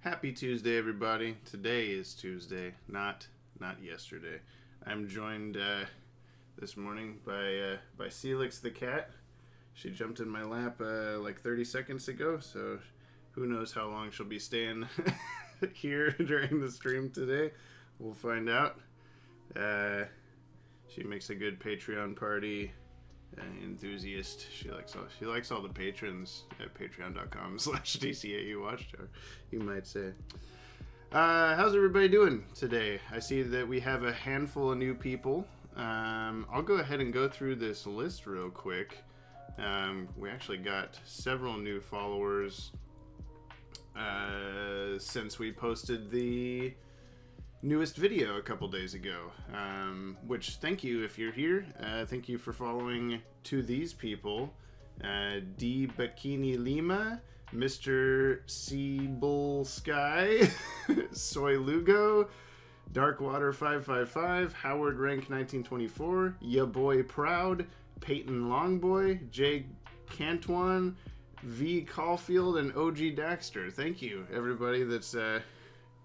Happy Tuesday, everybody. Today is Tuesday, not yesterday. I'm joined this morning by Celix the cat. She jumped in my lap like 30 seconds ago, so who knows how long she'll be staying here during the stream today. We'll find out. She makes a good Patreon party enthusiast. She likes all the patrons at patreon.com/DCAU Watchtower, you might say. How's everybody doing today? I see that we have a handful of new people. I'll go ahead and go through this list real quick. We actually got several new followers since we posted the newest video a couple days ago, which thank you if you're here. Thank you for following to these people. D Bikini Lima, Mr. Sea Bull Sky, Soy Lugo, Darkwater 555, Howard Rank 1924, Ya Boy Proud, Peyton Longboy, Jay Cantwan, V Caulfield, and OG Daxter. Thank you, everybody that's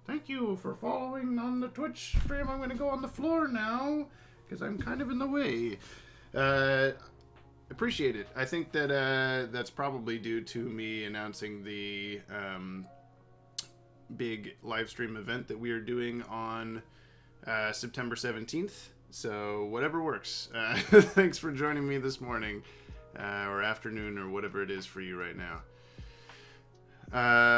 thank you for following on the Twitch stream. I'm going to go on the floor now because I'm kind of in the way. Appreciate it. I think that that's probably due to me announcing the big live stream event that we are doing on September 17th. So whatever works. Thanks for joining me this morning or afternoon or whatever it is for you right now.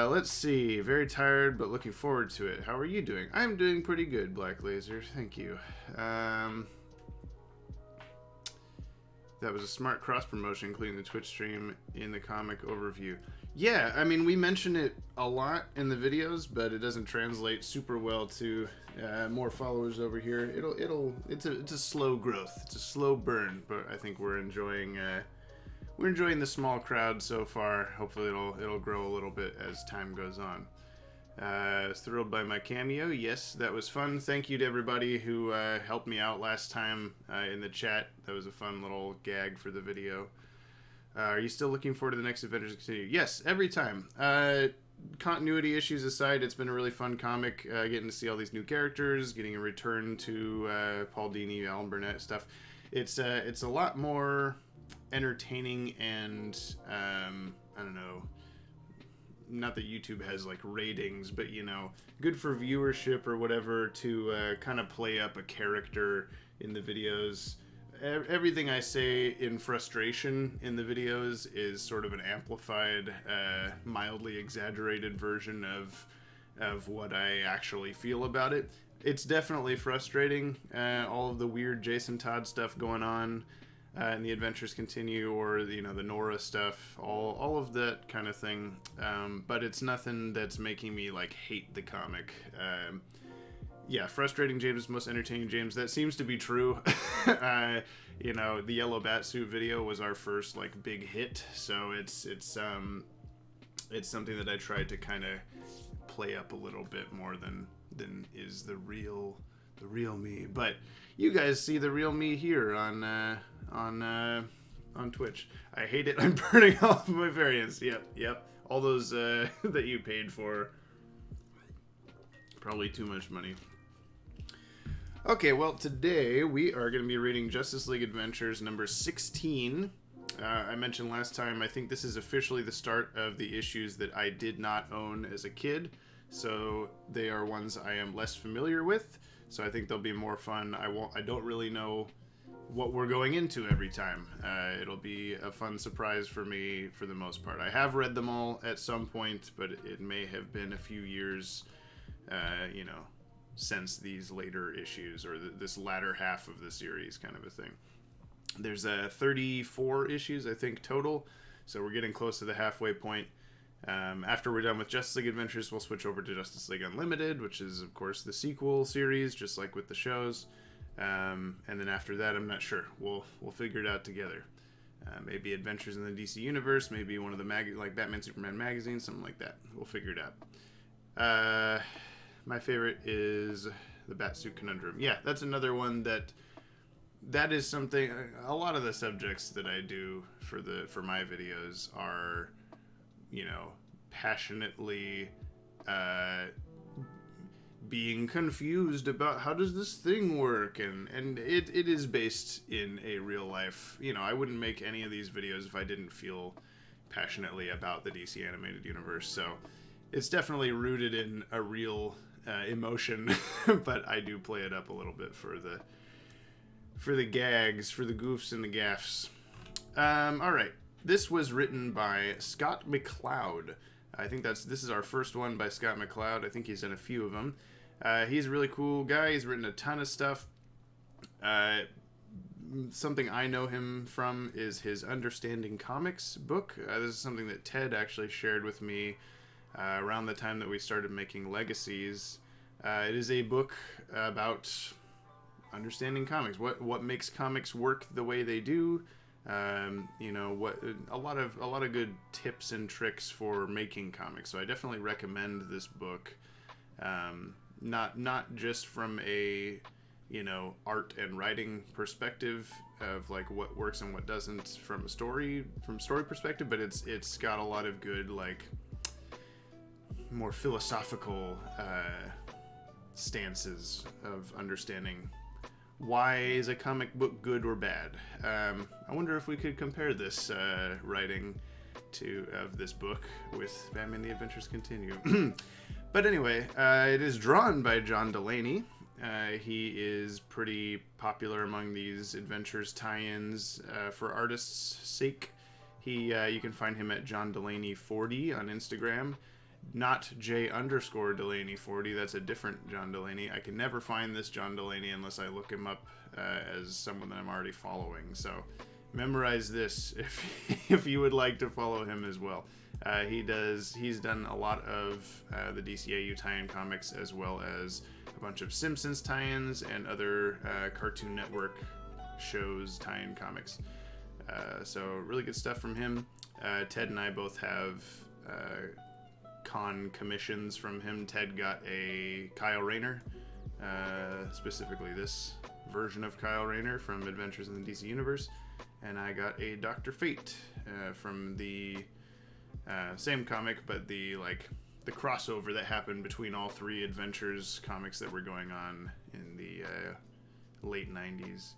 Let's see. Very tired, but looking forward to it. How are you doing? I'm doing pretty good, Black Laser. Thank you. That was a smart cross-promotion, including the Twitch stream in the comic overview. Yeah, I mean, we mention it a lot in the videos, but it doesn't translate super well to more followers over here. It's a slow growth. It's a slow burn, but I think we're enjoying the small crowd so far. Hopefully it'll grow a little bit as time goes on. Thrilled by my cameo. Yes, that was fun. Thank you to everybody who helped me out last time in the chat. That was a fun little gag for the video. Are you still looking forward to the next Adventures Continue? Yes, every time. Continuity issues aside, it's been a really fun comic. Getting to see all these new characters, getting a return to Paul Dini, Alan Burnett stuff. It's a lot more entertaining and I don't know, not that YouTube has like ratings, but you know, good for viewership or whatever to kind of play up a character in the videos. Everything I say in frustration in the videos is sort of an amplified, mildly exaggerated version of what I actually feel about it. It's definitely frustrating, all of the weird Jason Todd stuff going on. and the adventures continue, or the Nora stuff, all of that kind of thing. But it's nothing that's making me like hate the comic. Yeah, frustrating James is most entertaining James. That seems to be true. The yellow batsuit video was our first like big hit, so it's something that I tried to kind of play up a little bit more than is the real me. But you guys see the real me here on Twitch. I hate it. I'm burning off my variants. Yep. All those that you paid for. Probably too much money. Okay, well, today we are going to be reading Justice League Adventures number 16. I mentioned last time, I think this is officially the start of the issues that I did not own as a kid. So they are ones I am less familiar with. So I think they'll be more fun. I don't really know what we're going into every time. It'll be a fun surprise for me for the most part. I have read them all at some point, but it may have been a few years, since these later issues, or this latter half of the series kind of a thing. There's 34 issues, I think, total, so we're getting close to the halfway point. After we're done with Justice League Adventures, we'll switch over to Justice League Unlimited, which is, of course, the sequel series, just like with the shows. And then after that, I'm not sure. We'll figure it out together. Maybe Adventures in the DC Universe, maybe one of the like Batman Superman magazines, something like that. We'll figure it out. My favorite is the Batsuit Conundrum. Yeah, that's another one that is something. A lot of the subjects that I do for my videos are, passionately being confused about how does this thing work, and it is based in a real life. I wouldn't make any of these videos if I didn't feel passionately about the DC animated universe. So it's definitely rooted in a real emotion, but I do play it up a little bit for the gags, for the goofs and the gaffs. All right, this was written by Scott McCloud. I think this is our first one by Scott McCloud. I think he's done a few of them. He's a really cool guy. He's written a ton of stuff. Something I know him from is his Understanding Comics book. This is something that Ted actually shared with me around the time that we started making Legacies. It is a book about understanding comics. What makes comics work the way they do. What a lot of good tips and tricks for making comics. So I definitely recommend this book. Not just from a art and writing perspective of like what works and what doesn't from story perspective, but it's got a lot of good like more philosophical stances of understanding why is a comic book good or bad. I wonder if we could compare this writing of this book with Batman: The Adventures Continue. But anyway, it is drawn by John Delaney. He is pretty popular among these adventures tie-ins for artists' sake. You can find him at John Delaney 40 on Instagram. Not J_Delaney40. That's a different John Delaney. I can never find this John Delaney unless I look him up as someone that I'm already following. So memorize this if you would like to follow him as well. He's done a lot of the DCAU tie-in comics, as well as a bunch of Simpsons tie-ins and other Cartoon Network shows tie-in comics. So really good stuff from him. Ted and I both have con commissions from him. Ted got a Kyle Rayner, specifically this version of Kyle Rayner from Adventures in the DC Universe, and I got a Dr. Fate from the same comic, but the crossover that happened between all three Adventures comics that were going on in the late 90s.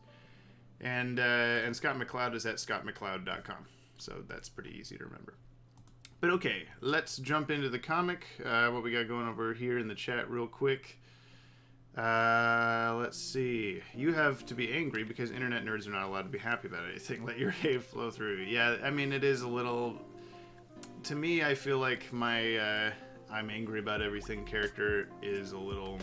And Scott McCloud is at scottmcloud.com, so that's pretty easy to remember. But okay, let's jump into the comic. What we got going over here in the chat real quick. Let's see. You have to be angry because internet nerds are not allowed to be happy about anything. Let your hate flow through. Yeah, I mean, it is a little... To me, I feel like my I'm angry about everything character is a little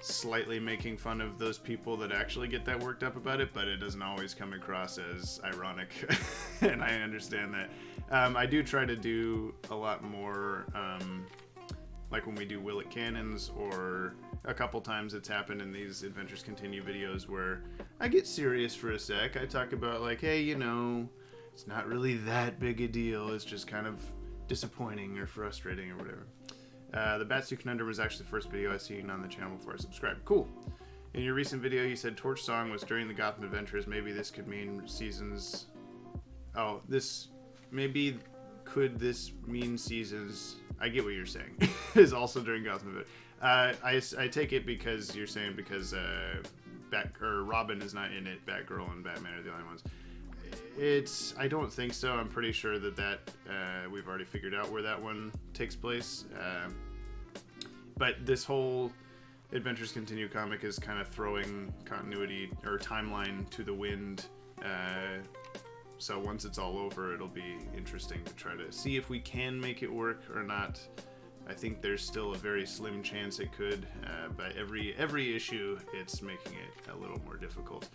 slightly making fun of those people that actually get that worked up about it, but it doesn't always come across as ironic. And I understand that. I do try to do a lot more, like when we do Will It Cannons, or a couple times it's happened in these Adventures Continue videos where I get serious for a sec. I talk about like, hey, you know, it's not really that big a deal. It's just kind of disappointing or frustrating or whatever. The Batsuit Conundrum was actually the first video I seen on the channel before I subscribed. Cool. In your recent video, you said Torch Song was during the Gotham Adventures. Maybe this could mean seasons... Oh, this... Maybe could this mean seasons... I get what you're saying. Is also during Gotham Adventures. I take it because you're saying because Robin is not in it. Batgirl and Batman are the only ones. I don't think so. I'm pretty sure that we've already figured out where that one takes place. But this whole Adventures Continue comic is kind of throwing continuity or timeline to the wind. So once it's all over, it'll be interesting to try to see if we can make it work or not. I think there's still a very slim chance it could. But every issue, it's making it a little more difficult.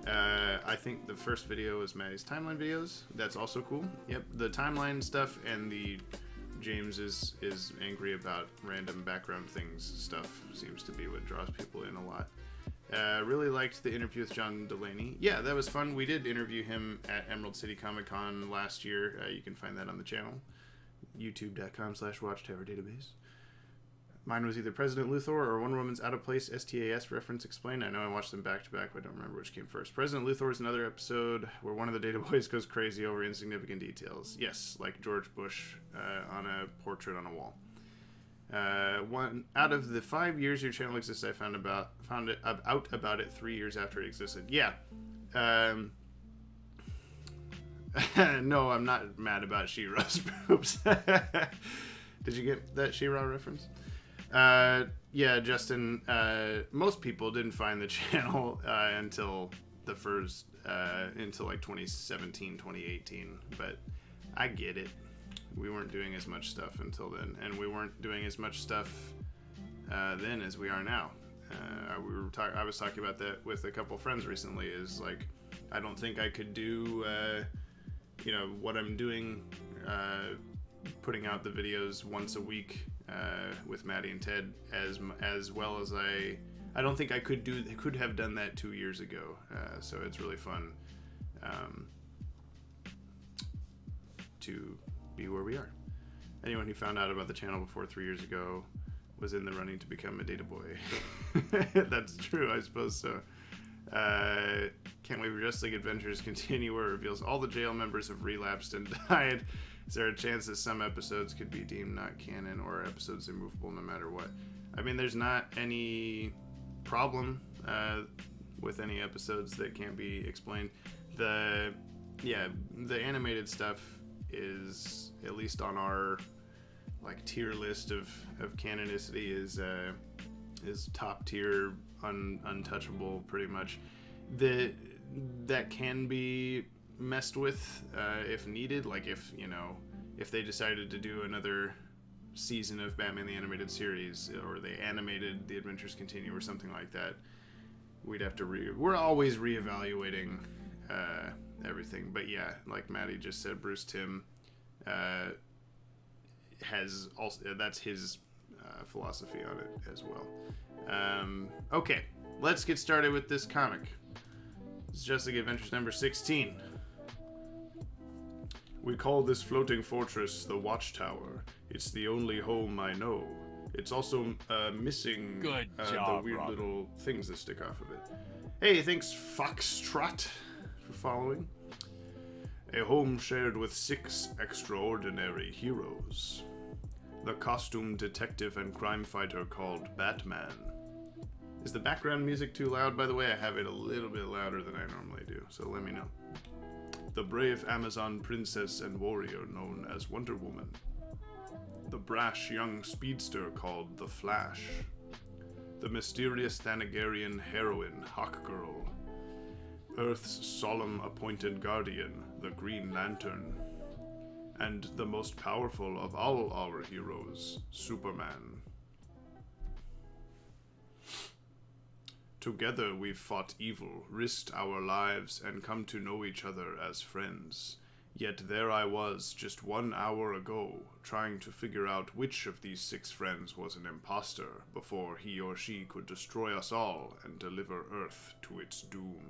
I think the first video was Maddie's timeline videos. That's also cool. Yep, the timeline stuff and the James is angry about random background things stuff seems to be what draws people in a lot. Really liked the interview with John Delaney. Yeah, that was fun. We did interview him at Emerald City Comic Con last year. You can find that on the channel. youtube.com/Watchtower Database. Mine was either President Luthor or Wonder Woman's Out of Place STAS reference explained. I know I watched them back to back, but I don't remember which came first. President Luthor is another episode where one of the Data Boys goes crazy over insignificant details. Yes, like George Bush on a portrait on a wall. One out of the 5 years your channel exists, I found out about it 3 years after it existed. Yeah. No, I'm not mad about She-Ra's boobs. Did you get that She-Ra reference? Yeah, Justin, most people didn't find the channel until the first, until like 2017, 2018, but I get it. We weren't doing as much stuff until then, and we weren't doing as much stuff then as we are now. I was talking about that with a couple friends recently, is like, I don't think I could do, you know, what I'm doing, putting out the videos once a week with Maddie and Ted as well as I don't think I could have done that 2 years ago. So it's really fun to be where we are. Anyone who found out about the channel before 3 years ago was in the running to become a data boy. That's true, I suppose so. Can't wait for Justice League Adventures Continue, where it reveals all the jail members have relapsed and died. Is there a chance that some episodes could be deemed not canon, or episodes immovable no matter what? I mean, there's not any problem with any episodes that can't be explained. The animated stuff is, at least on our like tier list of canonicity, is top tier, untouchable pretty much. That can be messed with if needed, like if they decided to do another season of Batman the Animated Series, or they animated The Adventures Continue or something like that, we'd have to we're always reevaluating everything. But yeah, like Maddie just said, Bruce Timm has also, that's his philosophy on it as well. Okay, let's get started with this comic. It's Justice League Adventures number 16. We call this floating fortress the Watchtower. It's the only home I know. It's also missing Good job, the weird Robin. little things that stick off of it. Hey, thanks Foxtrot for following. A home shared with 6 extraordinary heroes. The costume detective and crime fighter called Batman. Is the background music too loud? By the way, I have it a little bit louder than I normally do, so let me know. The brave Amazon princess and warrior known as Wonder Woman. The brash young speedster called The Flash. The mysterious Thanagarian heroine Hawkgirl. Earth's solemn appointed guardian, the Green Lantern. And the most powerful of all our heroes, Superman. Together we've fought evil, risked our lives, and come to know each other as friends. Yet there I was, just 1 hour ago, trying to figure out which of these 6 friends was an imposter before he or she could destroy us all and deliver Earth to its doom.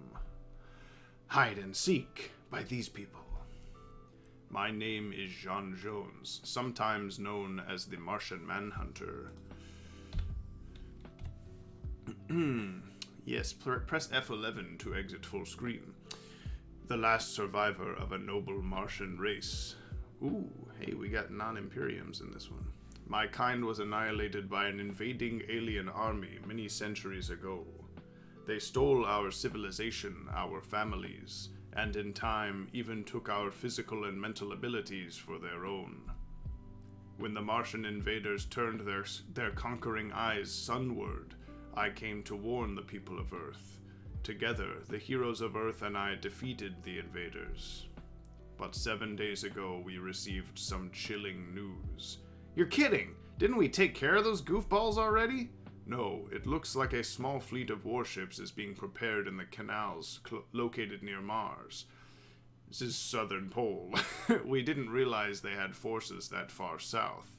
Hide and seek by these people. My name is Jean Jones, sometimes known as the Martian Manhunter. Yes, press F11 to exit full screen. The last survivor of a noble Martian race. Ooh, hey, we got non-Imperiums in this one. My kind was annihilated by an invading alien army many centuries ago. They stole our civilization, our families, and in time even took our physical and mental abilities for their own. When the Martian invaders turned their conquering eyes sunward, I came to warn the people of Earth. Together, the heroes of Earth and I defeated the invaders. But 7 days ago, we received some chilling news. You're kidding! Didn't we take care of those goofballs already? No, it looks like a small fleet of warships is being prepared in the canals located near Mars. This is Southern Pole. We didn't realize they had forces that far south.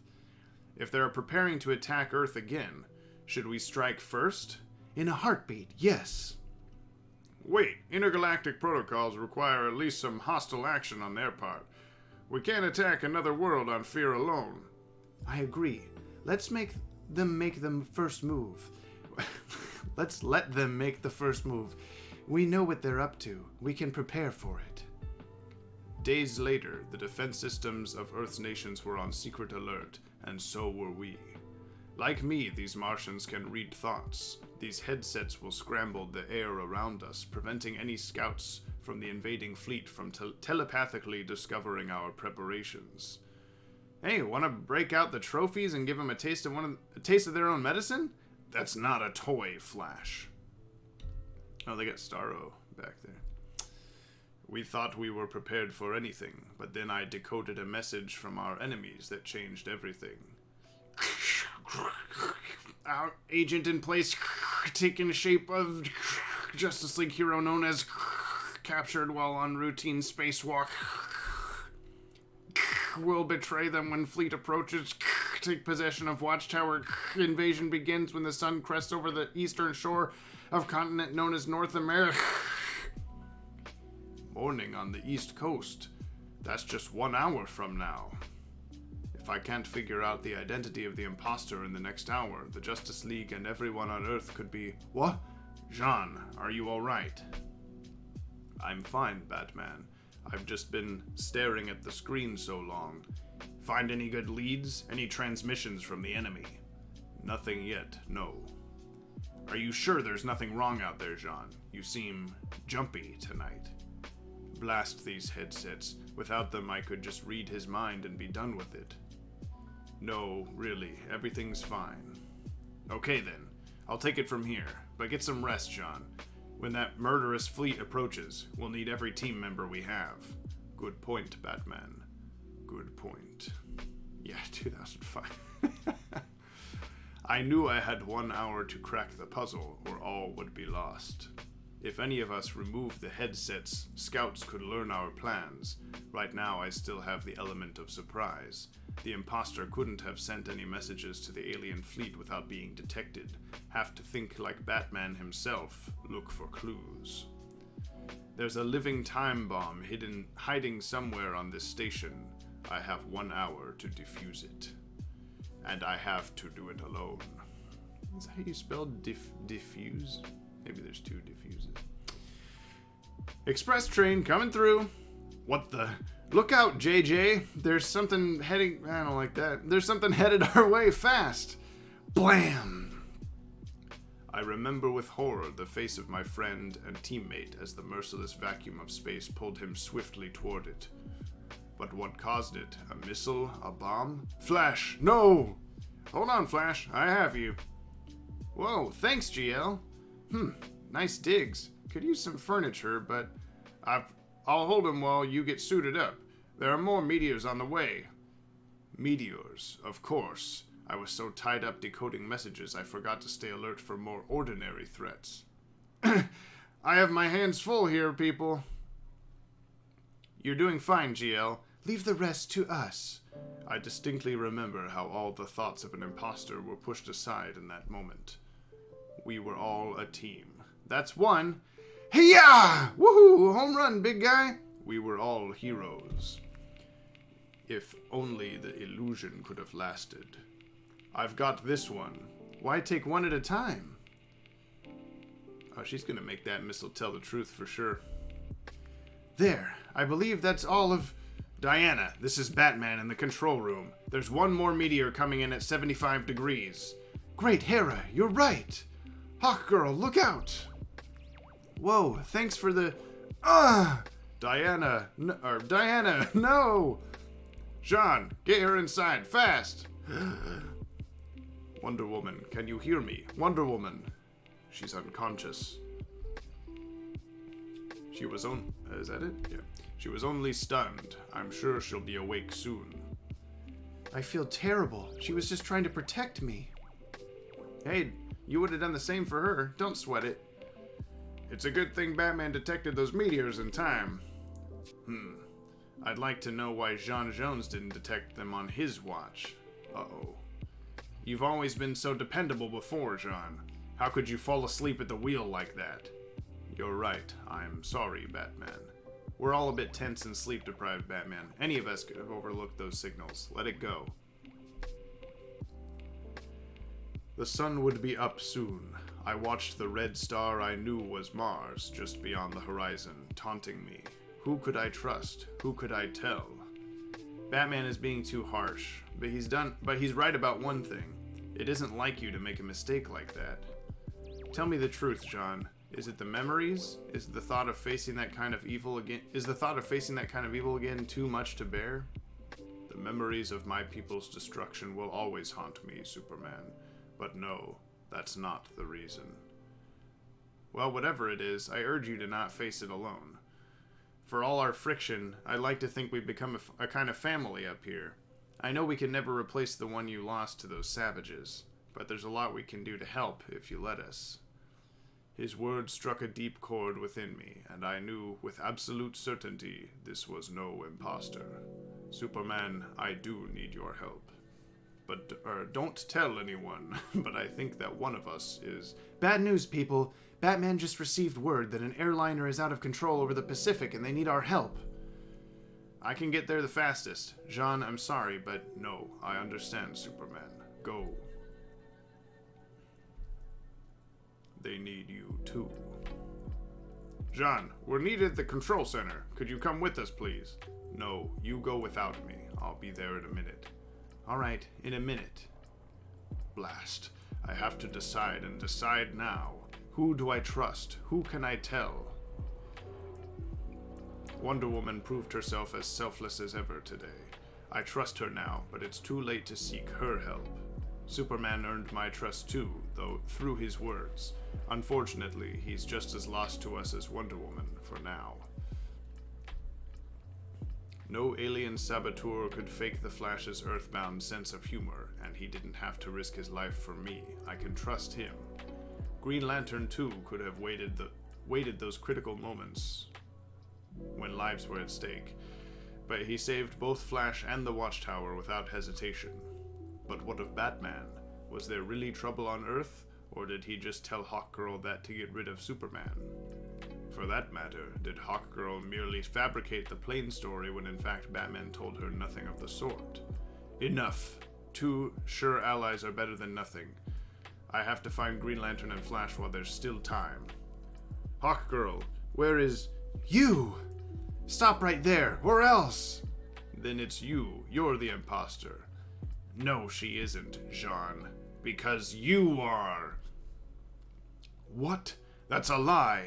If they're preparing to attack Earth again, should we strike first? In a heartbeat, yes. Wait, intergalactic protocols require at least some hostile action on their part. We can't attack another world on fear alone. I agree. Let's make them first move. Let's let them make the first move. We know what they're up to. We can prepare for it. Days later, the defense systems of Earth's nations were on secret alert, and so were we. Like me, these Martians can read thoughts. These headsets will scramble the air around us, preventing any scouts from the invading fleet from telepathically discovering our preparations. Hey, want to break out the trophies and give them a taste of their own medicine? That's not a toy, Flash. Oh, they got Starro back there. We thought we were prepared for anything, but then I decoded a message from our enemies that changed everything. Our agent in place, taking the shape of Justice League hero known as captured while on routine spacewalk. Will betray them when fleet approaches. Take possession of Watchtower. Invasion begins when the sun crests over the eastern shore of continent known as North America. Morning on the East Coast. That's just 1 hour from now. If I can't figure out the identity of the imposter in the next hour, the Justice League and everyone on Earth could be... What? Jean, are you alright? I'm fine, Batman. I've just been staring at the screen so long. Find any good leads? Any transmissions from the enemy? Nothing yet, no. Are you sure there's nothing wrong out there, Jean? You seem jumpy tonight. Blast these headsets. Without them, I could just read his mind and be done with it. No, really, everything's fine. Okay then, I'll take it from here, but get some rest, Jean. When that murderous fleet approaches, we'll need every team member we have. Good point, Batman. Good point. Yeah, 2005. I knew I had 1 hour to crack the puzzle, or all would be lost. If any of us removed the headsets, scouts could learn our plans. Right now, I still have the element of surprise. The imposter couldn't have sent any messages to the alien fleet without being detected. Have to think like Batman himself. Look for clues. There's a living time bomb hiding somewhere on this station. I have 1 hour to defuse it. And I have to do it alone. Is that how you spell diffuse? Maybe there's 2 diffuses. Express train coming through. What the... Look out, JJ. There's something heading... I don't like that. There's something headed our way fast. Blam! I remember with horror the face of my friend and teammate as the merciless vacuum of space pulled him swiftly toward it. But what caused it? A missile? A bomb? Flash! No! Hold on, Flash. I have you. Whoa, thanks, GL. Nice digs. Could use some furniture, but I'll hold him while you get suited up. There are more meteors on the way. Meteors, of course. I was so tied up decoding messages I forgot to stay alert for more ordinary threats. I have my hands full here, people. You're doing fine, GL. Leave the rest to us. I distinctly remember how all the thoughts of an imposter were pushed aside in that moment. We were all a team. That's one. Hey-ya! Woohoo! Home run, big guy! We were all heroes. If only the illusion could have lasted. I've got this one. Why take one at a time? Oh, she's gonna make that missile tell the truth for sure. There. I believe that's all of... Diana, this is Batman in the control room. There's one more meteor coming in at 75 degrees. Great, Hera, you're right. Hawkgirl, look out. Whoa, thanks for the... Diana, Diana, no! Jean, get her inside, fast! Wonder Woman, can you hear me? Wonder Woman. She's unconscious. She was on... is that it? Yeah. She was only stunned. I'm sure she'll be awake soon. I feel terrible. She was just trying to protect me. Hey, you would have done the same for her. Don't sweat it. It's a good thing Batman detected those meteors in time. I'd like to know why Jean Jones didn't detect them on his watch. Uh-oh. You've always been so dependable before, Jean. How could you fall asleep at the wheel like that? You're right. I'm sorry, Batman. We're all a bit tense and sleep-deprived, Batman. Any of us could have overlooked those signals. Let it go. The sun would be up soon. I watched the red star I knew was Mars just beyond the horizon, taunting me. Who could I trust? Who could I tell? Batman is being too harsh, but he's right about one thing. It isn't like you to make a mistake like that. Tell me the truth, John. Is it the memories? Is the thought of facing that kind of evil again? Is the thought of facing that kind of evil again too much to bear? The memories of my people's destruction will always haunt me, Superman. But no, that's not the reason. Well, whatever it is, I urge you to not face it alone. For all our friction, I'd like to think we've become a kind of family up here. I know we can never replace the one you lost to those savages, but there's a lot we can do to help if you let us. His words struck a deep chord within me, and I knew with absolute certainty this was no imposter. Superman, I do need your help. But, don't tell anyone, but I think that one of us is... Bad news, people. Batman just received word that an airliner is out of control over the Pacific and they need our help. I can get there the fastest. Jean, I'm sorry, but no, I understand, Superman. Go. They need you, too. Jean, we're needed at the control center. Could you come with us, please? No, you go without me. I'll be there in a minute. All right, in a minute. Blast. I have to decide, and decide now. Who do I trust? Who can I tell? Wonder Woman proved herself as selfless as ever today. I trust her now, but it's too late to seek her help. Superman earned my trust too, though through his words. Unfortunately, he's just as lost to us as Wonder Woman, for now. No alien saboteur could fake the Flash's earthbound sense of humor, and he didn't have to risk his life for me. I can trust him. Green Lantern, too, could have waited those critical moments when lives were at stake, but he saved both Flash and the Watchtower without hesitation. But what of Batman? Was there really trouble on Earth, or did he just tell Hawkgirl that to get rid of Superman? For that matter, did Hawkgirl merely fabricate the plain story when in fact Batman told her nothing of the sort? Enough. 2 sure allies are better than nothing. I have to find Green Lantern and Flash while there's still time. Hawkgirl, where is... You! Stop right there, or else! Then it's you. You're the imposter. No, she isn't, Jean. Because you are. What? That's a lie.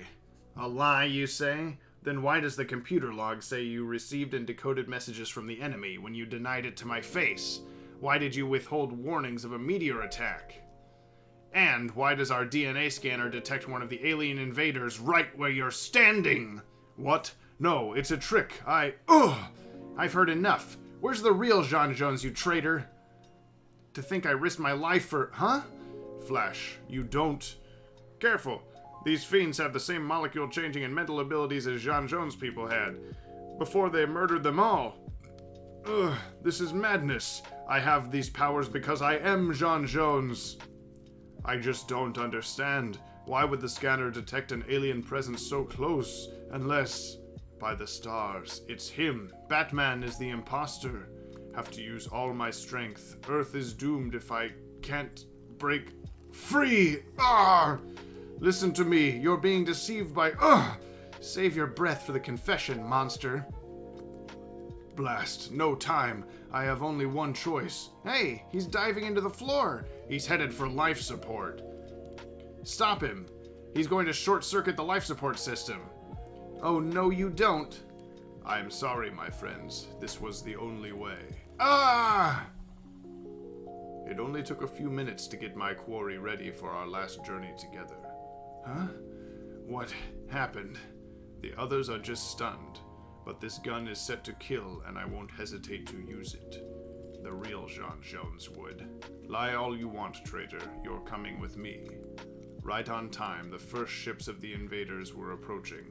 A lie, you say? Then why does the computer log say you received and decoded messages from the enemy when you denied it to my face? Why did you withhold warnings of a meteor attack? And why does our DNA scanner detect one of the alien invaders right where you're standing? What? No, it's a trick. I've heard enough. Where's the real Jean Jones, you traitor? To think I risked my life for... Huh? Flash, you don't... Careful. These fiends have the same molecule-changing and mental abilities as Jean Jones' people had, before they murdered them all. Ugh, this is madness. I have these powers because I am Jean Jones. I just don't understand. Why would the scanner detect an alien presence so close? Unless, by the stars, it's him. Batman is the imposter. Have to use all my strength. Earth is doomed if I can't break free. Ah! Listen to me. You're being deceived by... Save your breath for the confession, monster. Blast. No time. I have only one choice. Hey, he's diving into the floor. He's headed for life support. Stop him. He's going to short-circuit the life support system. Oh, no, you don't. I'm sorry, my friends. This was the only way. Ah! It only took a few minutes to get my quarry ready for our last journey together. Huh? What happened? The others are just stunned, but this gun is set to kill and I won't hesitate to use it. The real Jean Jones would. Lie all you want, traitor. You're coming with me. Right on time, the first ships of the invaders were approaching.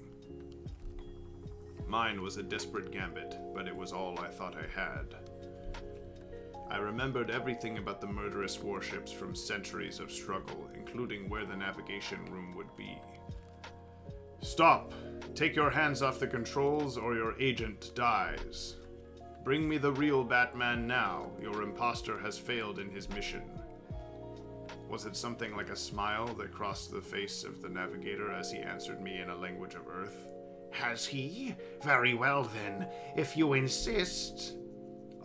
Mine was a desperate gambit, but it was all I thought I had. I remembered everything about the murderous warships from centuries of struggle, including where the navigation room would be. Stop! Take your hands off the controls or your agent dies. Bring me the real Batman now. Your imposter has failed in his mission. Was it something like a smile that crossed the face of the navigator as he answered me in a language of Earth? Has he? Very well then, if you insist.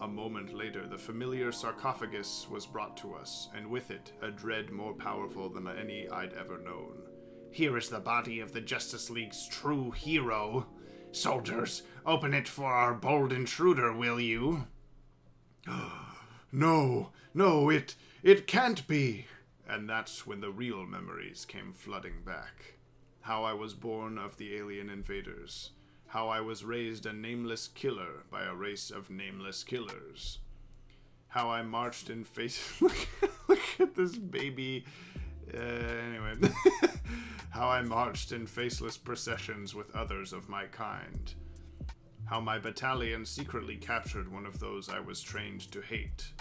A moment later, the familiar sarcophagus was brought to us, and with it, a dread more powerful than any I'd ever known. Here is the body of the Justice League's true hero. Soldiers, open it for our bold intruder, will you? No, it can't be. And that's when the real memories came flooding back. How I was born of the alien invaders. How I was raised a nameless killer by a race of nameless killers. How I marched in face... look at this baby. Anyway. How I marched in faceless processions with others of my kind. How my battalion secretly captured one of those I was trained to hate.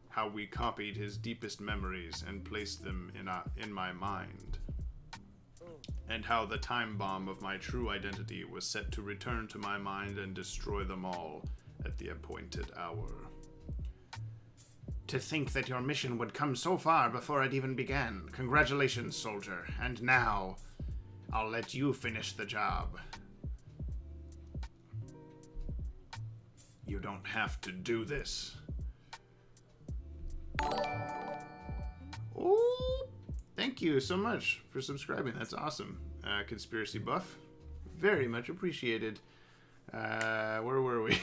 How we copied his deepest memories and placed them in my mind. And how the time bomb of my true identity was set to return to my mind and destroy them all at the appointed hour. To think that your mission would come so far before it even began. Congratulations, soldier. And now, I'll let you finish the job. You don't have to do this. Oh, thank you so much for subscribing. That's awesome. Conspiracy buff. Very much appreciated. Where were we?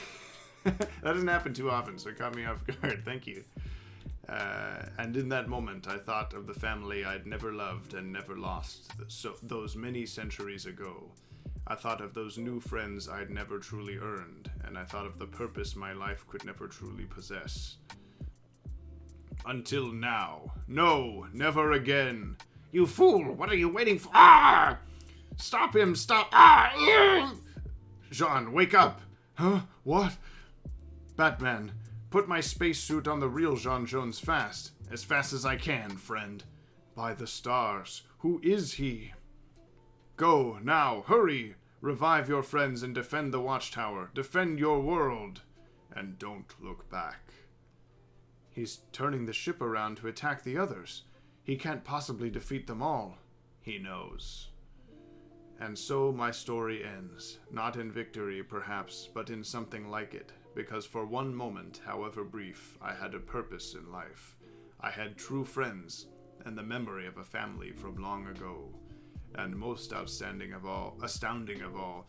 That doesn't happen too often, so it caught me off guard. Thank you. And in that moment, I thought of the family I'd never loved and never lost, those many centuries ago. I thought of those new friends I'd never truly earned, and I thought of the purpose my life could never truly possess. Until now. No, never again. You fool! What are you waiting for? Ah! Stop him! Stop! Ah! Jean, wake up! Huh? What? Batman, put my spacesuit on the real Jean Jones fast. As fast as I can, friend. By the stars. Who is he? Go, now, hurry! Revive your friends and defend the watchtower. Defend your world. And don't look back. He's turning the ship around to attack the others. He can't possibly defeat them all. He knows. And so my story ends. Not in victory, perhaps, but in something like it. Because for one moment, however brief, I had a purpose in life. I had true friends, and the memory of a family from long ago. And most astounding of all,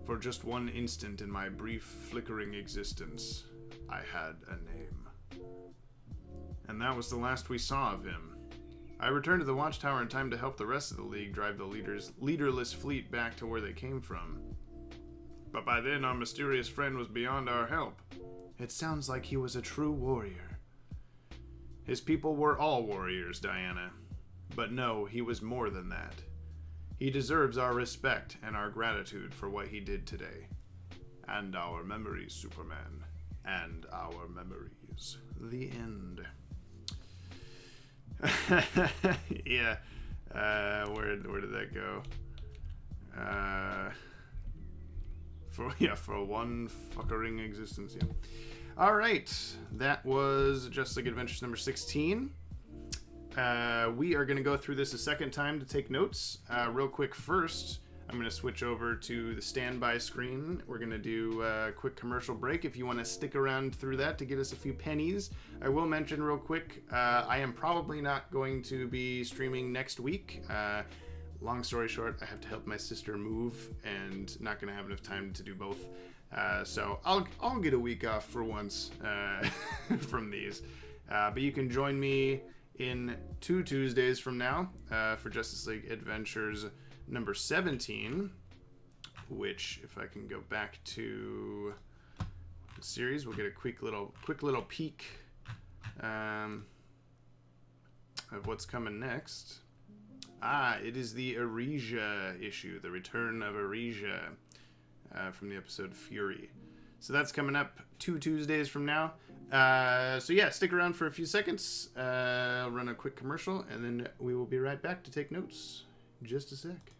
for just one instant in my brief, flickering existence, I had a name. And that was the last we saw of him. I returned to the watchtower in time to help the rest of the League drive the leaderless fleet back to where they came from. But by then, our mysterious friend was beyond our help. It sounds like he was a true warrior. His people were all warriors, Diana. But no, he was more than that. He deserves our respect and our gratitude for what he did today. And our memories, Superman. And our memories. The end. Yeah. Where did that go? For one fuckering existence, yeah. All right, that was Justice League Adventures number 16. We are going to go through this a second time to take notes. Real quick first, I'm going to switch over to the standby screen. We're going to do a quick commercial break. If you want to stick around through that to get us a few pennies, I will mention real quick, I am probably not going to be streaming next week. Long story short, I have to help my sister move and not going to have enough time to do both. So I'll get a week off for once from these. But you can join me in 2 Tuesdays from now for Justice League Adventures number 17, which, if I can go back to the series, we'll get a quick little peek of what's coming next. It is the Aresia issue, the return of Aresia from the episode Fury. So that's coming up 2 Tuesdays from now. So yeah, stick around for a few seconds. I'll run a quick commercial, and then we will be right back to take notes. Just a sec.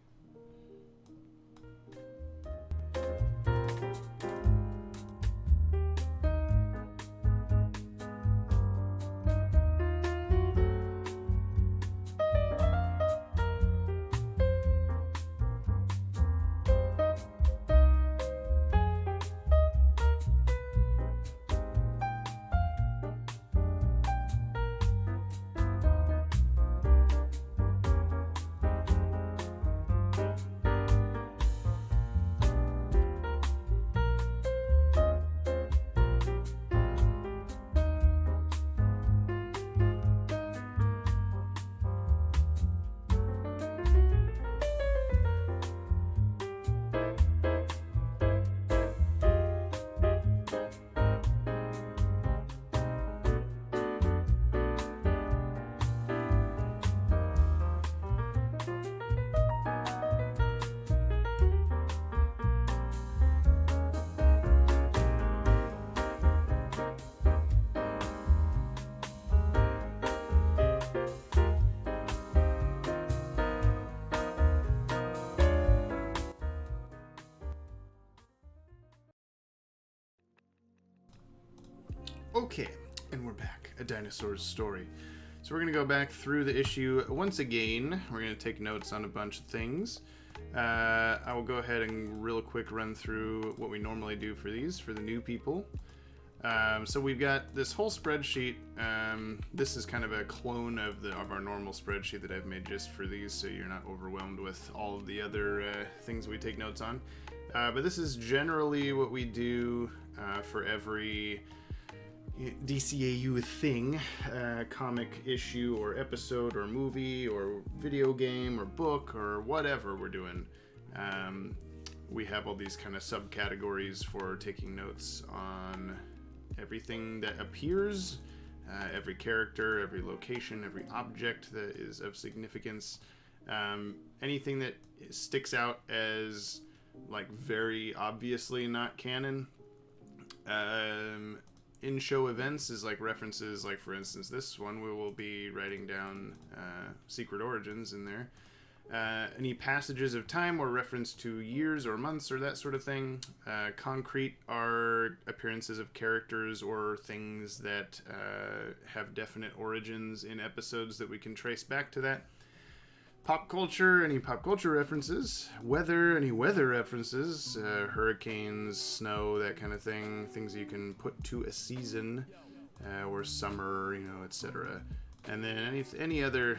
Okay, and we're back. A Dinosaur's Story. So we're going to go back through the issue once again. We're going to take notes on a bunch of things. I will go ahead and real quick run through what we normally do for these, for the new people. So we've got this whole spreadsheet. This is kind of a clone of our normal spreadsheet that I've made just for these, so you're not overwhelmed with all of the other things we take notes on. But this is generally what we do for every DCAU thing, comic issue or episode or movie or video game or book or whatever we're doing. We have all these kind of subcategories for taking notes on everything that appears, every character, every location, every object that is of significance, anything that sticks out as like very obviously not canon. In-show events is like references, like for instance this one we will be writing down Secret Origins in there. Any passages of time or reference to years or months or that sort of thing. Concrete are appearances of characters or things that have definite origins in episodes that we can trace back to that. Pop culture, any pop culture references. Weather, any weather references. Hurricanes, snow, that kind of thing. Things you can put to a season or summer, etc. And then any other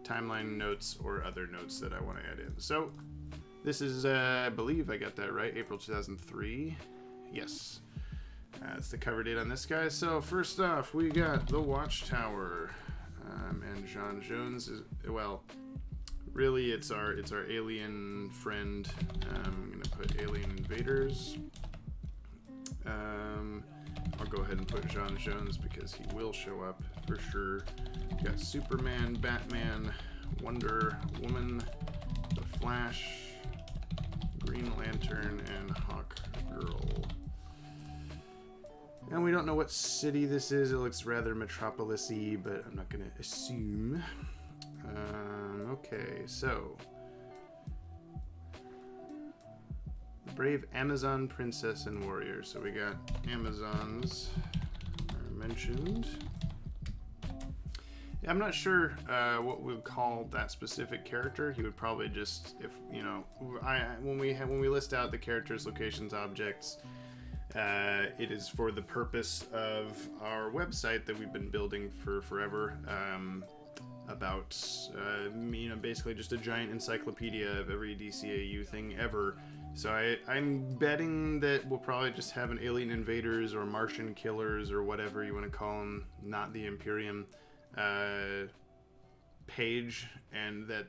timeline notes or other notes that I want to add in. So this is, I believe I got that right, April 2003. Yes. That's the cover date on this guy. So first off, we got The Watchtower. And John Jones is, well, really it's our alien friend. I'm going to put Alien Invaders. I'll go ahead and put John Jones because he will show up for sure. We got Superman, Batman, Wonder Woman, The Flash, Green Lantern, and Hawk Girl. And we don't know what city this is. It looks rather metropolis-y, but I'm not going to assume. Okay, so... The Brave Amazon Princess and Warrior. So we got Amazons are mentioned. Yeah, I'm not sure what we would call that specific character. He would probably just, if you know, when we list out the characters, locations, objects, it is for the purpose of our website that we've been building for forever. About you know, basically just a giant encyclopedia of every DCAU thing ever. So I'm betting that we'll probably just have an alien invaders or Martian killers or whatever you want to call them, not the Imperium page, and that,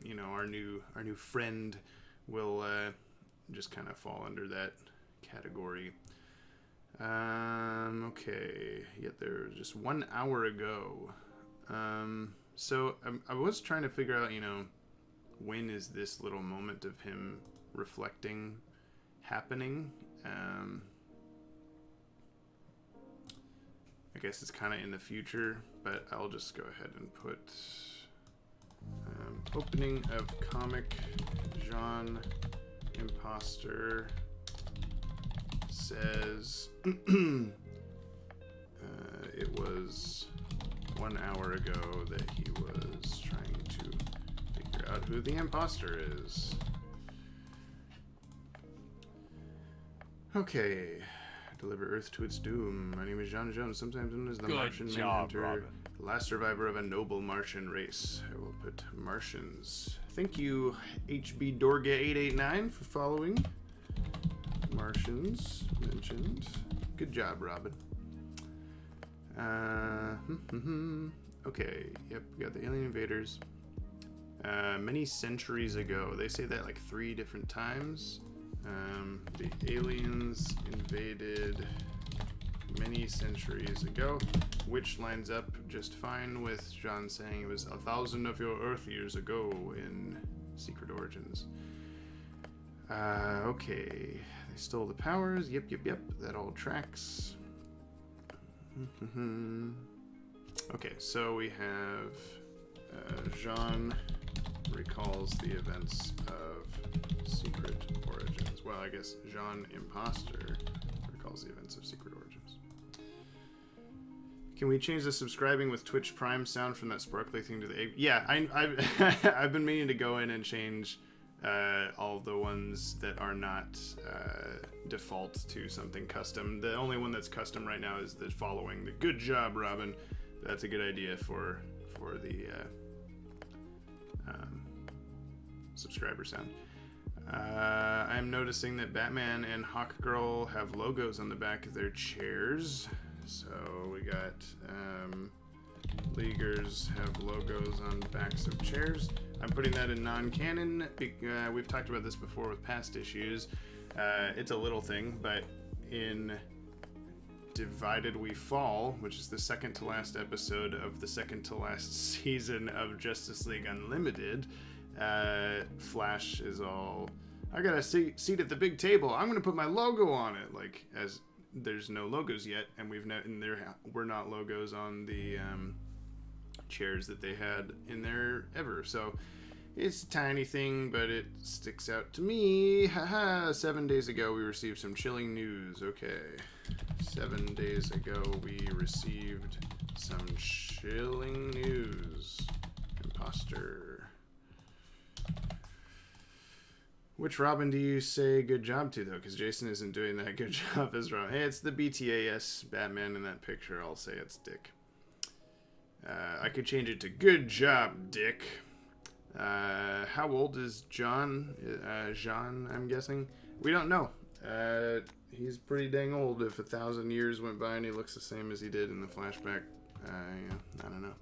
you know, our new friend will just kind of fall under that category. Okay, yet there was just 1 hour ago. So I was trying to figure out, you know, when is this little moment of him reflecting happening? I guess it's kind of in the future, but I'll just go ahead and put opening of comic, Jean Imposter says it was 1 hour ago that he was trying to figure out who the imposter is. Okay. Deliver Earth to its doom. My name is John Jones, sometimes known as the Martian Manhunter, the last survivor of a noble Martian race. I will put Martians. Thank you, HB Dorga889, for following. Martians mentioned. Good job, Robin. Okay, yep, we got the alien invaders. Many centuries ago. They say that like 3 different times. The aliens invaded many centuries ago, which lines up just fine with John saying it was 1,000 of your Earth years ago in Secret Origins. Okay, they stole the powers. Yep, that all tracks. Okay, so we have Jean recalls the events of Secret Origins. Well, I guess Jean Imposter recalls the events of Secret Origins. Can we change the subscribing with Twitch Prime sound from that sparkly thing to the... Yeah, I've been meaning to go in and change all of the ones that are not default to something custom. The only one that's custom right now is the following. The good job, Robin. That's a good idea for the subscriber sound. I'm noticing that Batman and Hawkgirl have logos on the back of their chairs. So we got Leaguers have logos on the backs of chairs. I'm putting that in non-canon. We've talked about this before with past issues. It's a little thing, but in Divided We Fall, which is the second to last episode of the second to last season of Justice League Unlimited, Flash is all, I got a seat at the big table. I'm gonna put my logo on it. Like, as there's no logos yet, and we're not logos on the chairs that they had in there ever. So it's a tiny thing, but it sticks out to me. Haha, 7 days ago we received some chilling news. Okay. 7 days ago we received some chilling news. Imposter. Which Robin do you say good job to, though? Because Jason isn't doing that good job as Robin. Hey, it's the BTAS Batman in that picture. I'll say it's Dick. I could change it to good job, Dick. How old is John? Jean, I'm guessing. We don't know. He's pretty dang old. If 1,000 years went by and he looks the same as he did in the flashback, yeah, I don't know.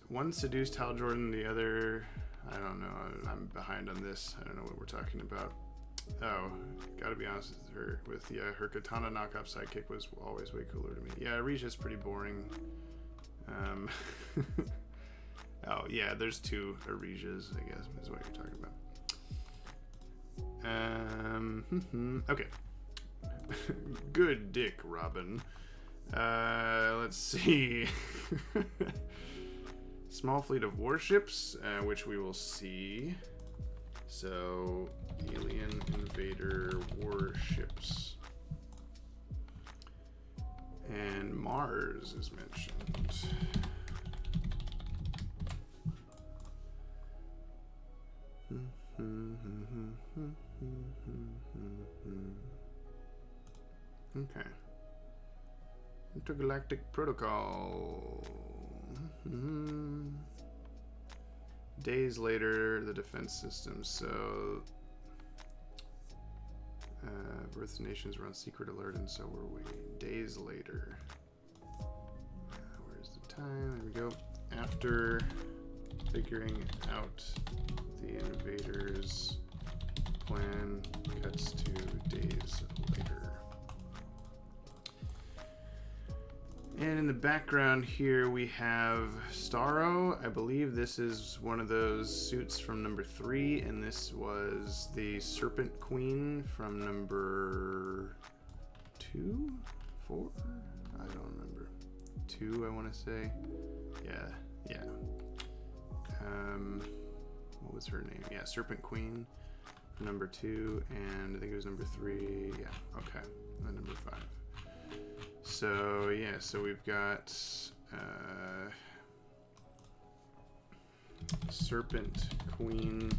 One seduced Hal Jordan, the other, I don't know. I'm behind on this. I don't know what we're talking about. Oh, gotta be honest with her. Her katana knockoff sidekick was always way cooler to me. Yeah, Risha's pretty boring. Oh, yeah, there's 2 Arisias, I guess, is what you're talking about. Okay. Good dick, Robin. Let's see. Small fleet of warships, which we will see. So, alien invader warships. And Mars is mentioned. Okay. Intergalactic Protocol. Days later, the defense system. So, Earth's nations were on secret alert, and so were we. Days later. Where's the time? There we go. After figuring out the invaders' plan, cuts to days later. And in the background here we have Starro. I believe this is one of those suits from number 3, and this was the Serpent Queen from number 2? 4? I don't remember. 2, I want to say. Yeah. What was her name? Yeah, Serpent Queen, number 2, and I think it was number 3. Yeah, okay. And then number 5. So yeah, so we've got Serpent Queen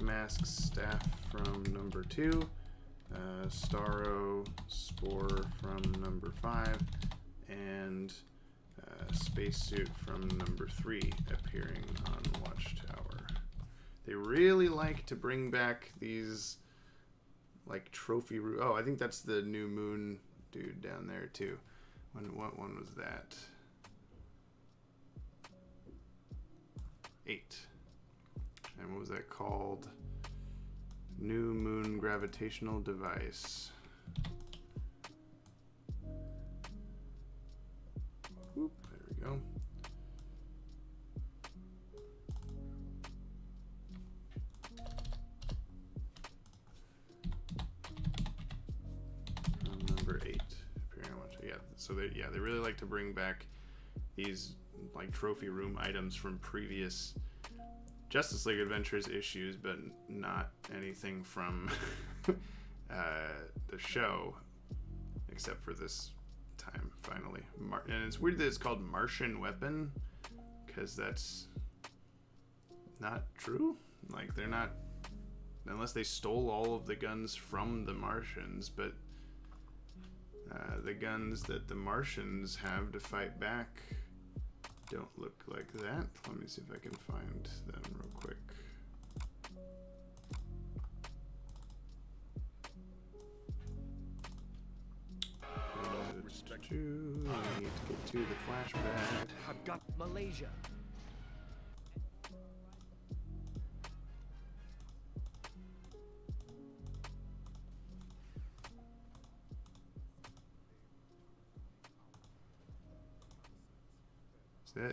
mask staff from number 2, Starro Spore from number 5, and spacesuit from number 3 appearing on Watchtower. They really like to bring back these like trophy. Oh, I think that's the New Moon dude down there too. What one was that? 8. And what was that called? New Moon Gravitational Device. Whoop, there we go. Number 8. Yeah, so they really like to bring back these like trophy room items from previous Justice League Adventures issues, but not anything from the show, except for this time finally. And it's weird that it's called Martian Weapon, because that's not true. Like, they're not, unless they stole all of the guns from the Martians, but the guns that the Martians have to fight back don't look like that. Let me see if I can find them real quick. I need to get to the flashback. I've got Malaysia.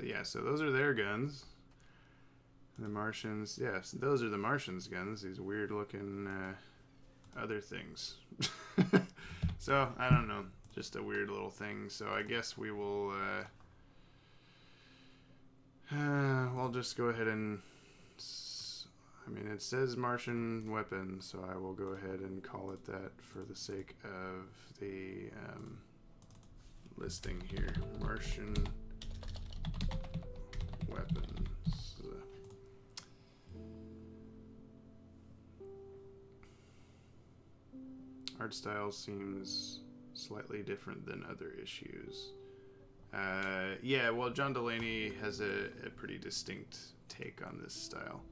Yeah, so those are their guns. The Martians, yes, those are the Martians' guns. These weird looking other things. So, I don't know. Just a weird little thing. So I guess we will, we'll just go ahead and, I mean, it says Martian weapon, so I will go ahead and call it that for the sake of the listing here. Martian weapons. Art style seems slightly different than other issues. Yeah, well, John Delaney has a pretty distinct take on this style.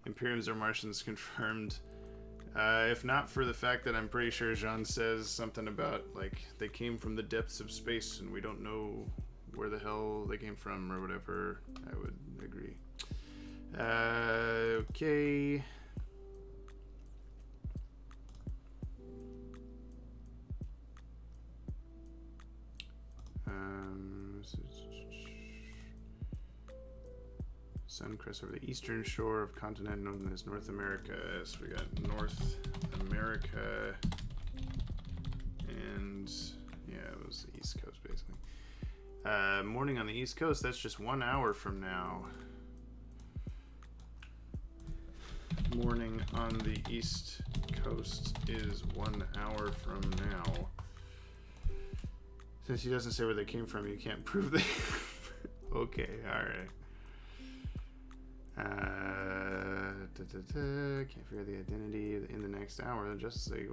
Imperiums are Martians confirmed. If not for the fact that I'm pretty sure Jean says something about, like, they came from the depths of space and we don't know where the hell they came from or whatever, I would agree. Okay. Sun crests over the eastern shore of continent known as North America. So we got North America, and yeah, it was the East Coast basically. Morning on the East Coast, that's just 1 hour from now. Morning on the East Coast is 1 hour from now. Since he doesn't say where they came from, you can't prove they... Okay, alright. Can't figure the identity in the next hour. Just say...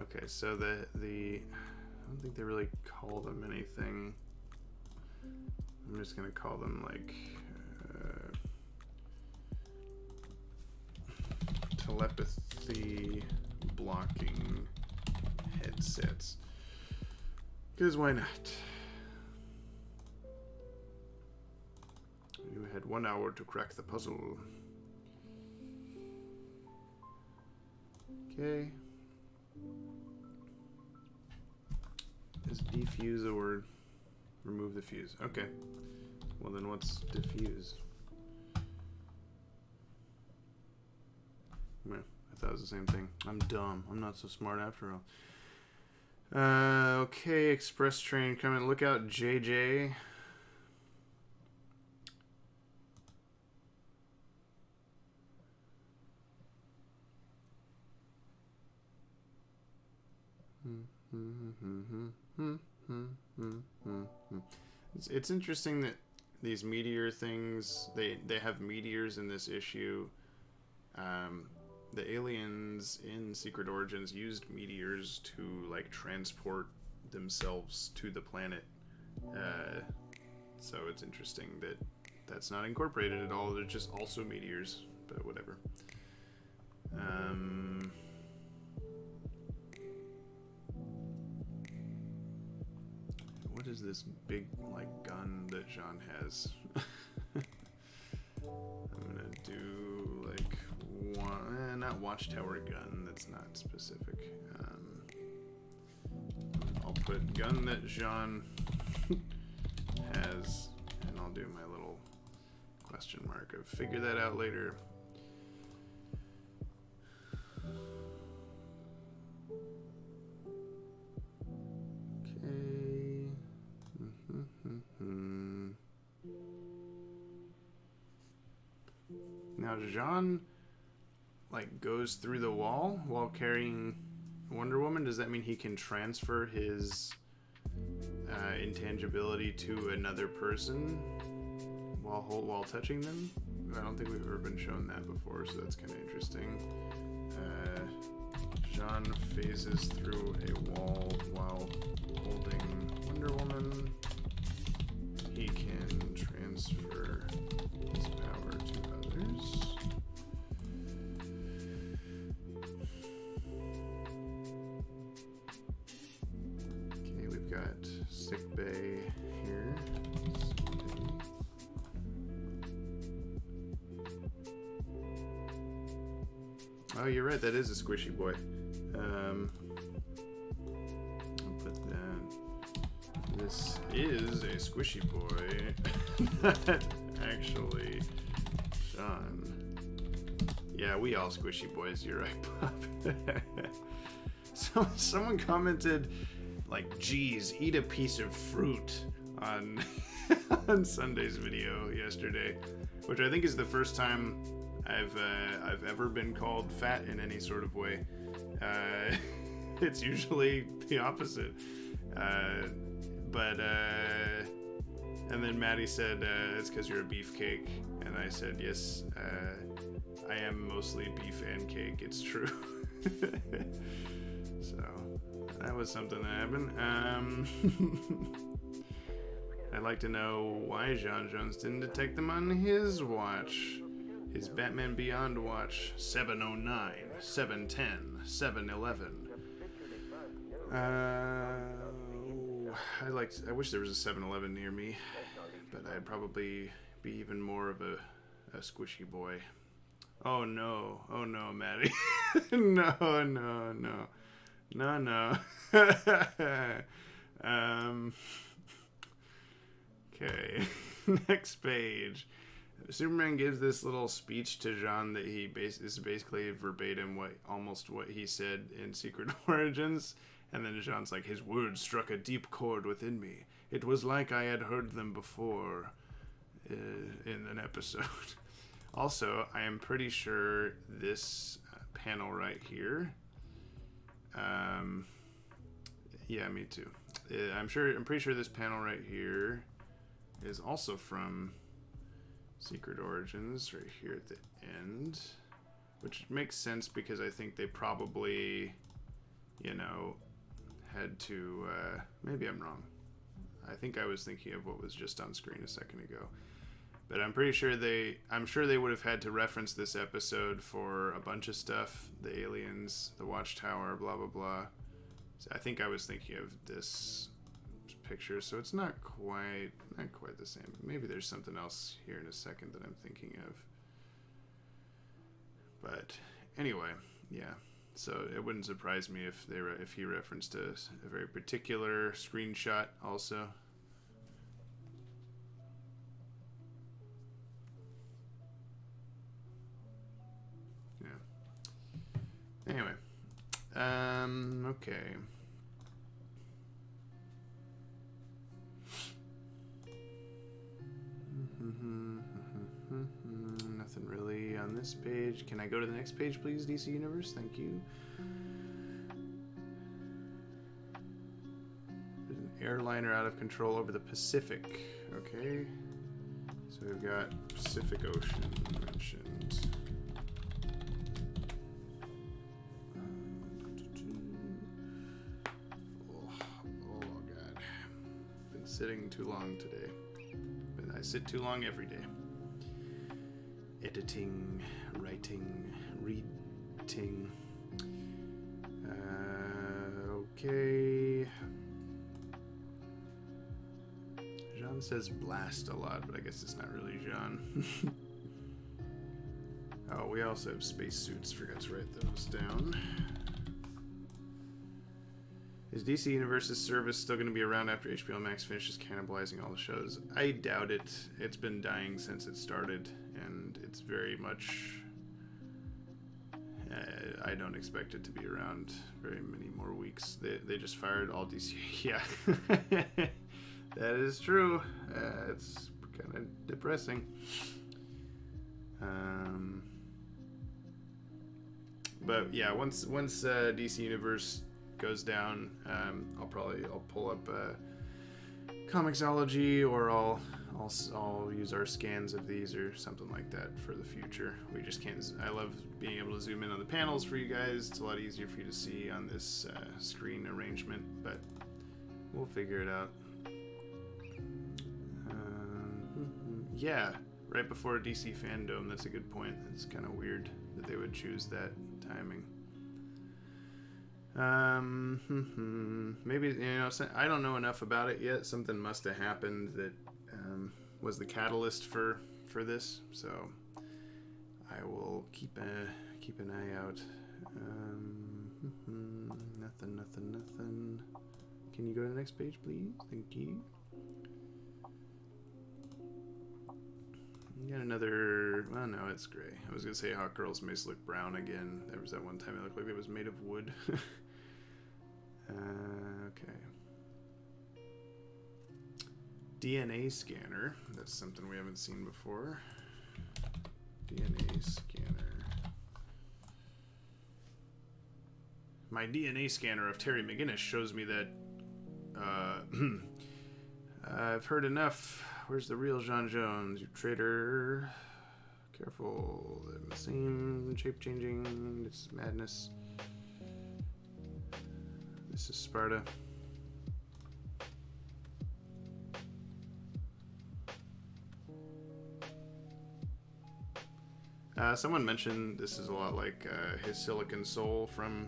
Okay, so the I don't think they really call them anything. I'm just gonna call them like telepathy blocking headsets. Because why not? You had 1 hour to crack the puzzle. Okay. Is defuse a word? Remove the fuse. Okay. Well then what's diffuse? Well, I thought it was the same thing. I'm dumb. I'm not so smart after all. Okay, express train coming. Look out, JJ. It's interesting that these meteor things, they have meteors in this issue. The aliens in Secret Origins used meteors to like transport themselves to the planet. So it's interesting that that's not incorporated at all. They're just also meteors, but whatever. What is this big like gun that Jean has? I'm gonna do like one, not watchtower gun. That's not specific. I'll put gun that Jean has, and I'll do my little question mark of figure that out later. Now Jean like goes through the wall while carrying Wonder Woman. Does that mean he can transfer his intangibility to another person while touching them? I don't think we've ever been shown that before, so that's kind of interesting. Jean phases through a wall while holding Wonder Woman. He can transfer his power to others. Okay, we've got sick bay here. Oh, you're right. That is a squishy boy. I'll put that. This is a squishy boy. Not actually Sean. Yeah, we all squishy boys. You're right, Bob. Someone commented, like, geez, eat a piece of fruit on on Sunday's video yesterday, which I think is the first time I've ever been called fat in any sort of way. It's usually the opposite. And then Maddie said, it's because you're a beefcake. And I said, yes, I am mostly beef and cake. It's true. So that was something that happened. I'd like to know why John Jones didn't detect them on his watch. His Batman Beyond watch, 709, 710, 711. I wish there was a 7-Eleven near me, but I'd probably be even more of a squishy boy. Oh no, Maddie. No, no, no. No, no. Okay. Next page. Superman gives this little speech to Jean that is basically verbatim almost what he said in Secret Origins. And then Jean's like, his words struck a deep chord within me. It was like I had heard them before in an episode. Also, I am pretty sure this panel right here. Yeah, me too. I'm pretty sure this panel right here is also from Secret Origins, right here at the end, which makes sense because I think they probably, had to. Maybe I'm wrong. I think I was thinking of what was just on screen a second ago. But I'm pretty sure I'm sure they would have had to reference this episode for a bunch of stuff. The aliens, the Watchtower, blah, blah, blah. So I think I was thinking of this picture, so it's not quite the same. Maybe there's something else here in a second that I'm thinking of. But anyway, yeah. So it wouldn't surprise me if he referenced a very particular screenshot also. Anyway, okay. Nothing really on this page. Can I go to the next page, please, DC Universe? Thank you. There's an airliner out of control over the Pacific. Okay. So we've got Pacific Ocean mentioned. Sitting too long today. But I sit too long every day. Editing, writing, reading. Okay. Jean says blast a lot, but I guess it's not really Jean. Oh, we also have spacesuits. Forgot to write those down. Is DC Universe's service still going to be around after HBO Max finishes cannibalizing all the shows? I doubt it. It's been dying since it started, and it's very much... I don't expect it to be around very many more weeks. They just fired all DC... Yeah. That is true. It's kind of depressing. But yeah, once DC Universe goes down, I'll pull up Comixology, or I'll use our scans of these or something like that for the future. We just can't. I love being able to zoom in on the panels for you guys. It's a lot easier for you to see on this screen arrangement, but we'll figure it out. Yeah, right before DC Fandom. That's a good point. It's kind of weird that they would choose that timing. Maybe, I don't know enough about it yet. Something must have happened that was the catalyst for this. So I will keep an eye out. Nothing. Can you go to the next page, please? Thank you. You got another... Well, no, it's gray. I was going to say Hot Girl's Mace looked brown again. There was that one time it looked like it was made of wood. Okay. DNA scanner. That's something we haven't seen before. DNA scanner. My DNA scanner of Terry McGinnis shows me that... I've heard enough. Where's the real John Jones? You traitor. Careful. They're the same. Shape changing. This is madness. This is Sparta. Someone mentioned this is a lot like his Silicon Soul from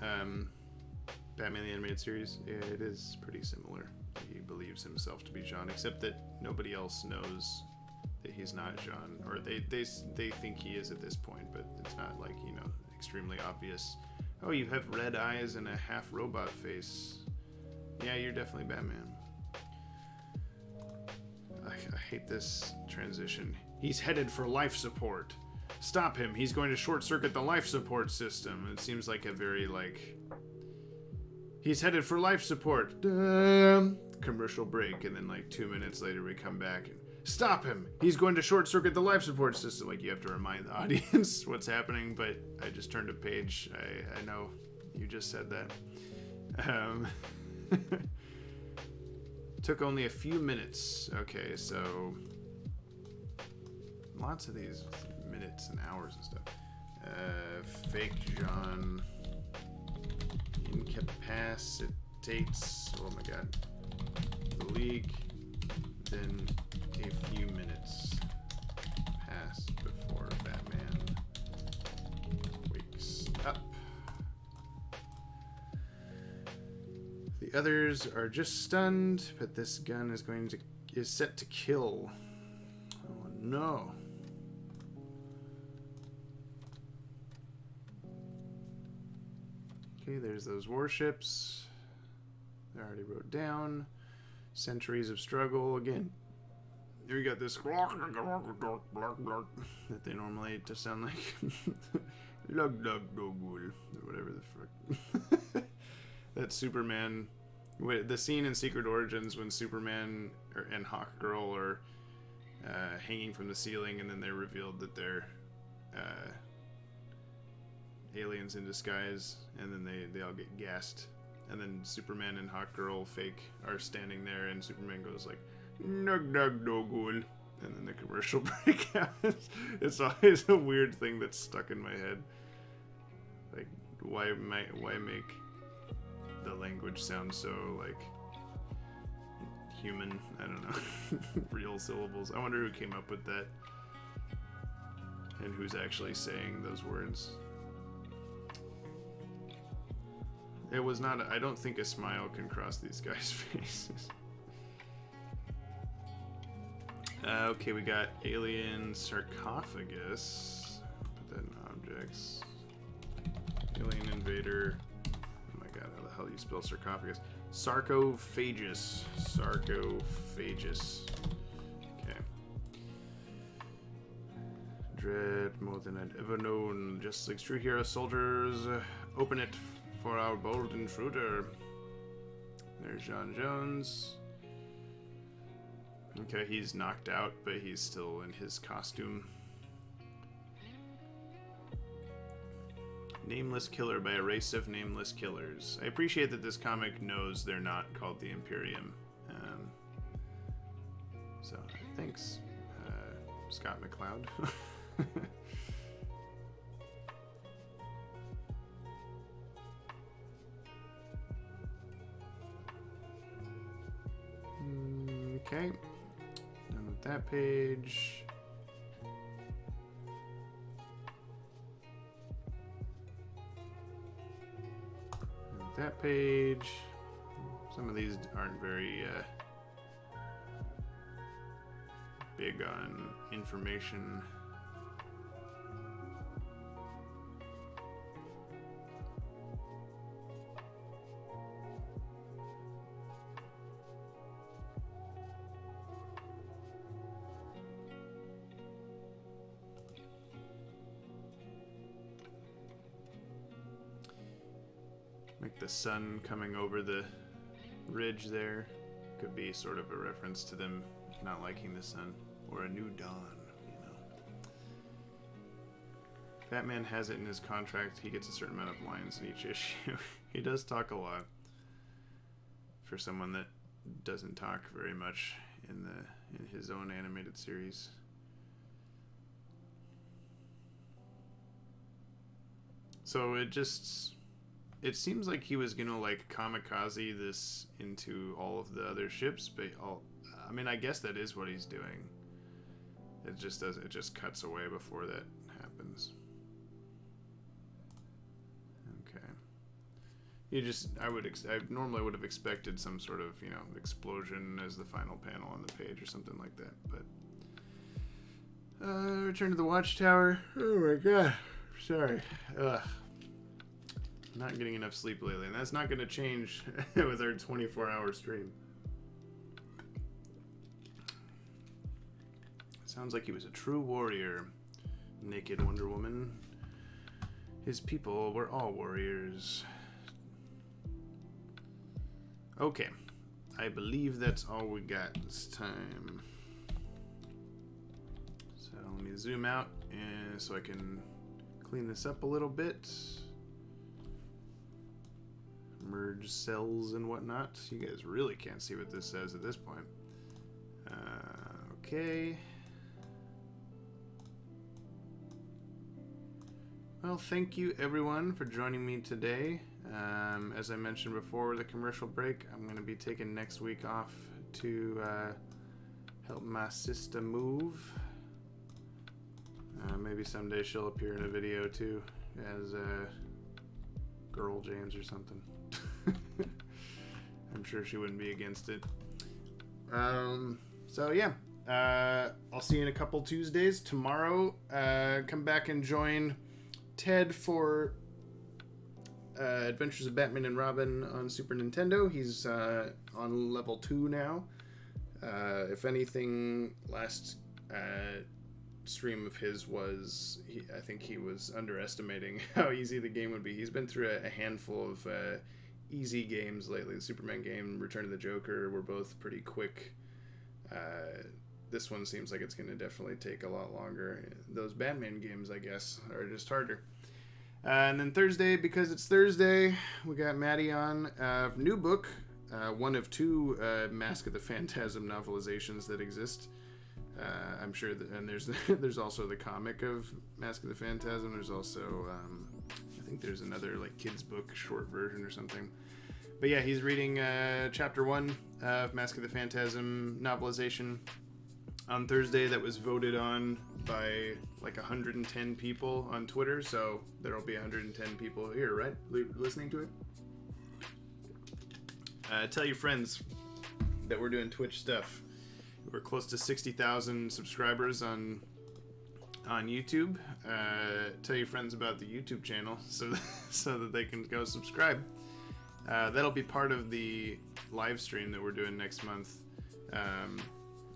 Batman the Animated Series. Yeah, it is pretty similar. He believes himself to be John, except that nobody else knows that he's not Jean, or they think he is at this point, but it's not like, you know, extremely obvious. Oh, you have red eyes and a half robot face. Yeah, you're definitely Batman. I hate this transition. He's headed for life support. Stop him. He's going to short circuit the life support system. It seems like a very, like, he's headed for life support. Commercial break, and then like 2 minutes later we come back and stop him. He's going to short circuit the life support system. Like, you have to remind the audience what's happening, but I just turned a page. I know you just said that. Took only a few minutes. Okay, so lots of these minutes and hours and stuff. Fake John incapacitates. Oh my god. The League. Then a few minutes pass before Batman wakes up. The others are just stunned, but this gun is set to kill. Oh no. Okay, there's those warships. I already wrote down. Centuries of struggle again. Here we got this that they normally just sound like or whatever the fuck. That Superman, the scene in Secret Origins when Superman and Hawkgirl are hanging from the ceiling, and then they're revealed that they're aliens in disguise, and then they all get gassed, and then Superman and Hawkgirl fake are standing there, and Superman goes like nug nug dogul, and then the commercial break happens. It's always a weird thing that's stuck in my head. Like, why make the language sound so like human? I don't know. Real syllables. I wonder who came up with that and who's actually saying those words. It was not I don't think a smile can cross these guys' faces. Okay, we got alien sarcophagus. Put that in objects. Alien invader. Oh my god, how the hell do you spell sarcophagus? Sarcophagus. Sarcophagus. Okay. Dread more than I'd ever known. Just like true hero soldiers. Open it for our bold intruder. There's John Jones. Okay, he's knocked out, but he's still in his costume. Nameless killer by a race of nameless killers. I appreciate that this comic knows they're not called the Imperium. So, thanks, Scott McCloud. Okay. Done with that page. That page. Some of these aren't very big on information. Like the sun coming over the ridge there could be sort of a reference to them not liking the sun, or a new dawn, you know. Batman has it in his contract. He gets a certain amount of lines in each issue. He does talk a lot for someone that doesn't talk very much in his own animated series. So it seems like he was gonna like kamikaze this into all of the other ships, but I mean, I guess that is what he's doing. It just cuts away before that happens. Okay. I normally would have expected some sort of, you know, explosion as the final panel on the page or something like that, but Return to the Watchtower. Oh my god. Sorry. Ugh. Not getting enough sleep lately, and that's not going to change with our 24-hour stream. Sounds like he was a true warrior. Naked Wonder Woman. His people were all warriors. Okay. I believe that's all we got this time. So let me zoom out and so I can clean this up a little bit. Merge cells and whatnot. You guys really can't see what this says at this point. Okay. Well, thank you everyone for joining me today. As I mentioned before the commercial break, I'm going to be taking next week off to help my sister move. Maybe someday she'll appear in a video too as Girl James or something. I'm sure she wouldn't be against it. So yeah, I'll see you in a couple Tuesdays. Tomorrow, come back and join Ted for Adventures of Batman and Robin on Super Nintendo. He's on level 2 now. If anything, last stream of his was, I think he was underestimating how easy the game would be. He's been through a handful of easy games lately. The Superman game, Return of the Joker were both pretty quick. This one seems like it's going to definitely take a lot longer. Those Batman games, I guess, are just harder. And then Thursday, because it's Thursday, we got Maddie on. New book, one of 2 Mask of the Phantasm novelizations that exist. I'm sure that, and there's also the comic of Mask of the Phantasm. There's also, I think there's another like kids book short version or something. But yeah, he's reading chapter 1 of Mask of the Phantasm novelization on Thursday. That was voted on by like 110 people on Twitter. So there'll be 110 people here, right? Listening to it. Tell your friends that we're doing Twitch stuff. We're close to 60,000 subscribers on YouTube. Tell your friends about the YouTube channel so that they can go subscribe. That'll be part of the live stream that we're doing next month.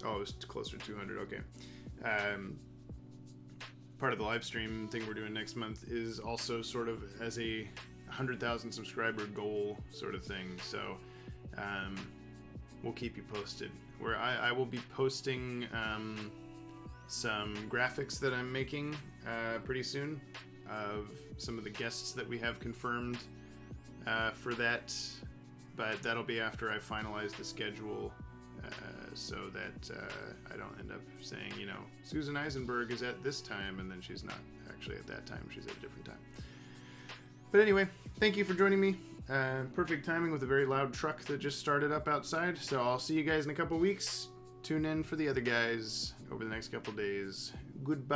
Oh, it's closer to 200. Okay. Part of the live stream thing we're doing next month is also sort of as a 100,000 subscriber goal sort of thing. So we'll keep you posted. Where I will be posting some graphics that I'm making pretty soon of some of the guests that we have confirmed for that, but that'll be after I finalize the schedule so that I don't end up saying, you know, Susan Eisenberg is at this time and then she's not actually at that time, she's at a different time. But anyway, thank you for joining me. Perfect timing with a very loud truck that just started up outside. So I'll see you guys in a couple weeks. Tune in for the other guys over the next couple days. Goodbye.